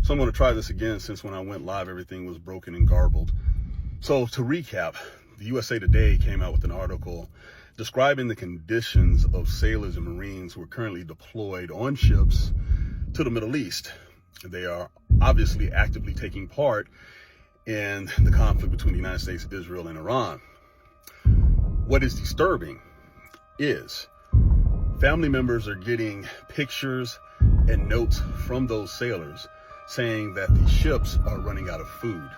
So I'm going to try this again since when I went live, everything was broken and garbled. So to recap, the USA Today came out with an article describing the conditions of sailors and Marines who are currently deployed on ships to the Middle East. They are obviously actively taking part in the conflict between the United States, Israel, and Iran. What is disturbing is family members are getting pictures and notes from those sailors saying that the ships are running out of food.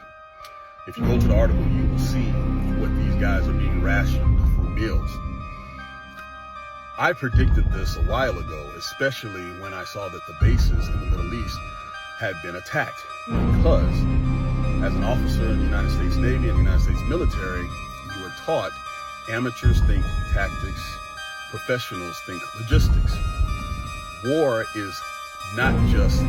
If you go to the article, you will see what these guys are being rationed for meals. I predicted this a while ago, especially when I saw that the bases in the Middle East had been attacked, because as an officer in the United States Navy and the United States military, you are taught amateurs think tactics, professionals think logistics. War is not just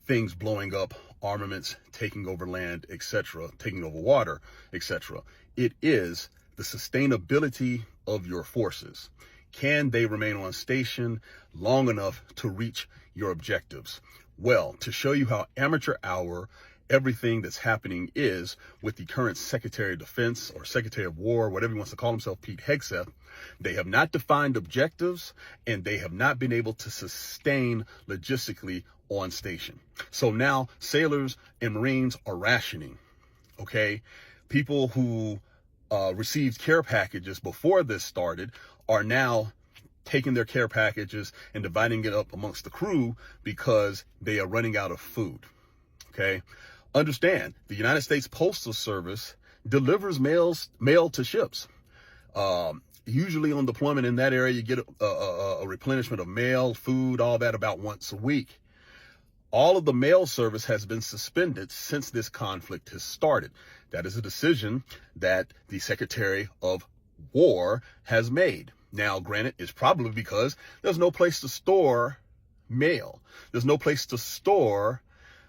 things blowing up, armaments, taking over land, etc., taking over water, etc. It is the sustainability of your forces. Can they remain on station long enough to reach your objectives? Well, to show you how amateur hour everything that's happening is with the current Secretary of Defense or Secretary of War, whatever he wants to call himself, Pete Hegseth, they have not defined objectives and they have not been able to sustain logistically on station. So now sailors and Marines are rationing, okay? People who received care packages before this started are now taking their care packages and dividing it up amongst the crew because they are running out of food, okay? Understand, the United States Postal Service delivers mail to ships. Usually on deployment in that area, you get a replenishment of mail, food, all that about once a week. All of the mail service has been suspended since this conflict has started. That is a decision that the Secretary of War has made. Now, granted, it's probably because there's no place to store mail. There's no place to store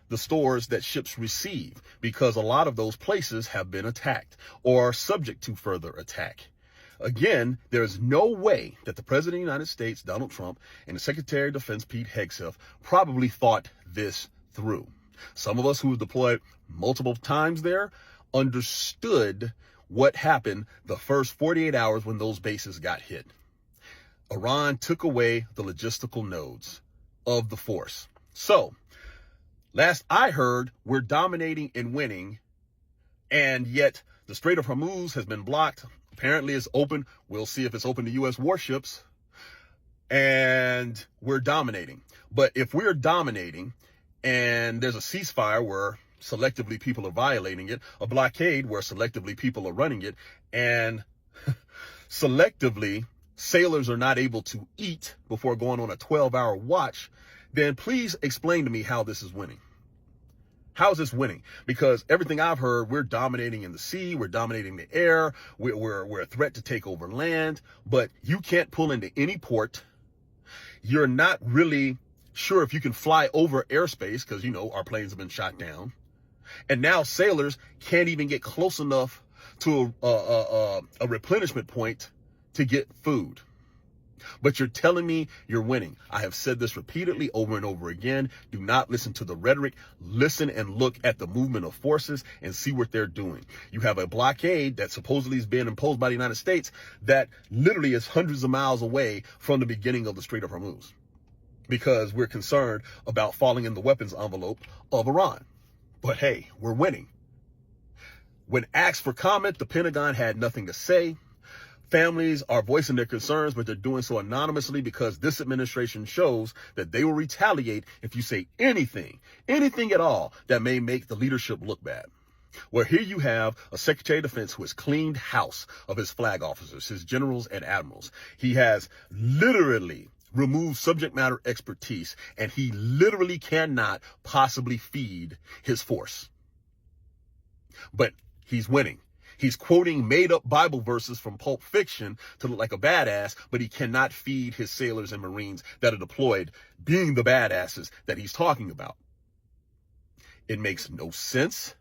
the stores that ships receive, because a lot of those places have been attacked or are subject to further attack. Again, there is no way that the President of the United States, Donald Trump, and the Secretary of Defense, Pete Hegseth, probably thought this through. Some of us who have deployed multiple times there understood what happened the first 48 hours when those bases got hit. Iran took away the logistical nodes of the force. So, last I heard, we're dominating and winning, and yet the Strait of Hormuz has been blocked. Apparently it's open. We'll see if it's open to U.S. warships, and we're dominating. But if we're dominating and there's a ceasefire where selectively people are violating it, a blockade where selectively people are running it, and selectively sailors are not able to eat before going on a 12-hour watch, then please explain to me how this is winning. How is this winning? Because everything I've heard, we're dominating in the sea, we're dominating the air, we're a threat to take over land, but you can't pull into any port. You're not really sure if you can fly over airspace because, you know, our planes have been shot down. And now sailors can't even get close enough to a replenishment point to get food. But you're telling me you're winning. I have said this repeatedly over and over again. Do not listen to the rhetoric. Listen and look at the movement of forces and see what they're doing. You have a blockade that supposedly is being imposed by the United States that literally is hundreds of miles away from the beginning of the Strait of Hormuz, because we're concerned about falling in the weapons envelope of Iran. But hey, we're winning. When asked for comment, the Pentagon had nothing to say. Families are voicing their concerns, but they're doing so anonymously because this administration shows that they will retaliate if you say anything at all that may make the leadership look bad. Where here you have a Secretary of Defense who has cleaned house of his flag officers, his generals and admirals. He has literally removed subject matter expertise, and he literally cannot possibly feed his force. But he's winning. He's quoting made-up Bible verses from Pulp Fiction to look like a badass, but he cannot feed his sailors and Marines that are deployed being the badasses that he's talking about. It makes no sense.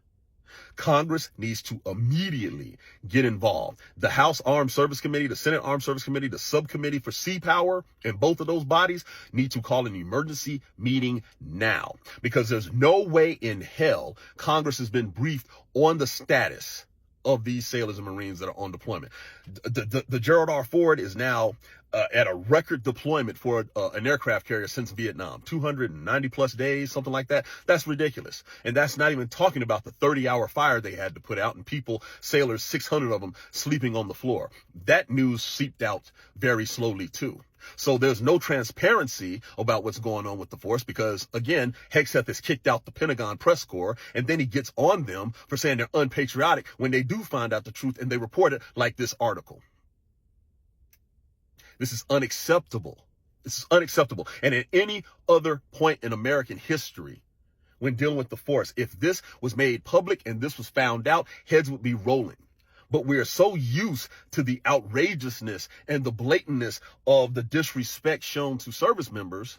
Congress needs to immediately get involved. The House Armed Service Committee, the Senate Armed Service Committee, the subcommittee for sea power, and both of those bodies need to call an emergency meeting now, because there's no way in hell Congress has been briefed on the status of these sailors and Marines that are on deployment. The Gerald R. Ford is now at a record deployment for an aircraft carrier since Vietnam, 290 plus days, something like that. That's ridiculous. And that's not even talking about the 30-hour fire they had to put out and people, sailors, 600 of them sleeping on the floor. That news seeped out very slowly too. So there's no transparency about what's going on with the force because, again, Hegseth has kicked out the Pentagon press corps, and then he gets on them for saying they're unpatriotic when they do find out the truth and they report it like this article. This is unacceptable. This is unacceptable. And at any other point in American history, when dealing with the force, if this was made public and this was found out, heads would be rolling. But we are so used to the outrageousness and the blatantness of the disrespect shown to service members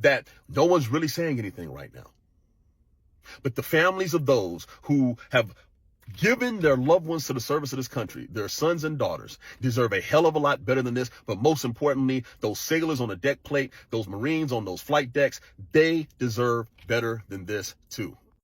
that no one's really saying anything right now. But the families of those who have given their loved ones to the service of this country, their sons and daughters, deserve a hell of a lot better than this. But most importantly, those sailors on the deck plate, those Marines on those flight decks, they deserve better than this too.